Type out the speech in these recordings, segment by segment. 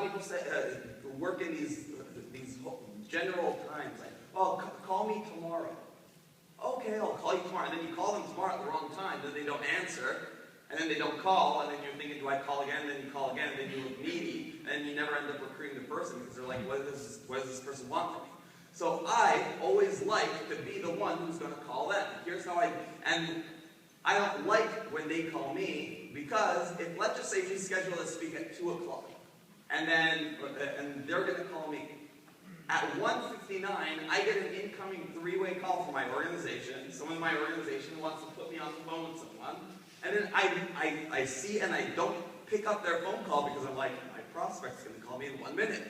people say, work in these general times, like, oh, call me tomorrow. Okay, I'll call you tomorrow. And then you call them tomorrow at the wrong time, then they don't answer, and then they don't call, and then you're thinking, do I call again? And then you call again, and then you look needy, and then you never end up recruiting the person because they're like, what does this person want from me? So I always like to be the one who's going to call them. Here's how and I don't like when they call me because if, let's just say we schedule to speak at 2 o'clock, and they're going to call me. At 1:59, I get an incoming three-way call from my organization. Someone in my organization wants to put me on the phone with someone. And then I see and I don't pick up their phone call because I'm like, my prospect's going to call me in 1 minute.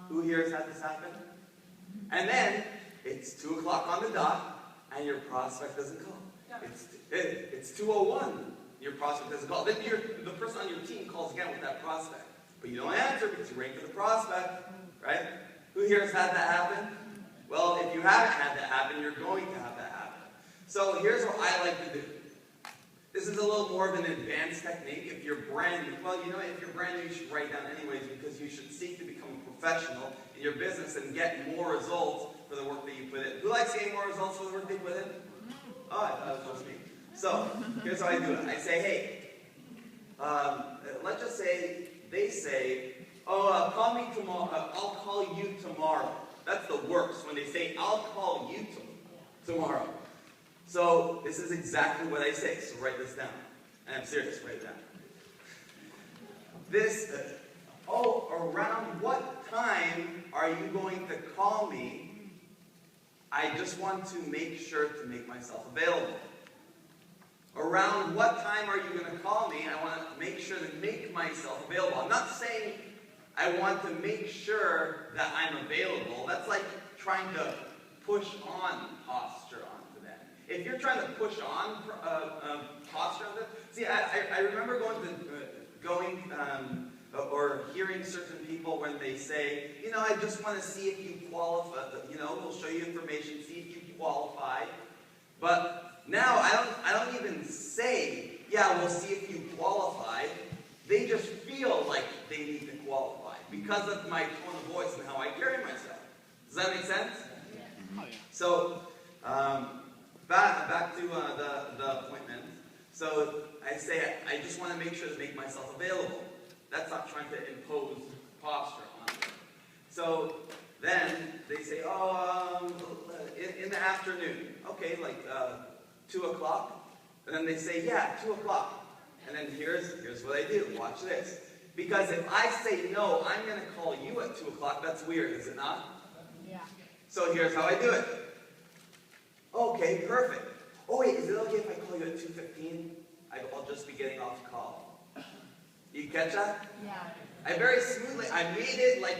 Who here has had this happen? And then it's 2 o'clock on the dot and your prospect doesn't call. It's 2:01. Your prospect doesn't call. Then the person on your team calls again with that prospect. But you don't answer because you're waiting for the prospect, right? Who here has had that happen? Well, if you haven't had that happen, you're going to have that happen. So here's what I like to do. This is a little more of an advanced technique. If you're brand new, well, you know, if you're brand new, you should write down anyways because you should seek to become a professional in your business and get more results for the work that you put in. Who likes getting more results for the work they put in? Oh, I thought it was just me. So here's how I do it. I say, hey, let's just say they say, oh, call me tomorrow. I'll call you tomorrow. That's the worst when they say, I'll call you tomorrow. So this is exactly what I say. So write this down. And I'm serious. Write it down. This, around what time are you going to call me? I just want to make sure to make myself available. Around what time are you going to call me? I want to make sure to make myself available. I'm not saying I want to make sure that I'm available. That's like trying to push on posture onto them. If you're trying to push on posture on them, see, I remember or hearing certain people when they say, you know, I just want to see if you qualify. You know, we'll show you information, see if you qualify. But now I don't even say, yeah, we'll see if you qualify. They just feel like they need to qualify because of my tone of voice and how I carry myself. Does that make sense? Yeah. So, back to the appointment. So I say, I just want to make sure to make myself available. That's not trying to impose posture on them. So then they say, in the afternoon. Okay, like 2 o'clock. And then they say, yeah, 2 o'clock. And then here's what I do. Watch this. Because if I say no, I'm going to call you at 2 o'clock. That's weird, is it not? Yeah. So here's how I do it. Okay, perfect. Oh wait, is it okay if I call you at 2:15? I'll just be getting off the call. You catch that? Yeah. I very smoothly, I made it like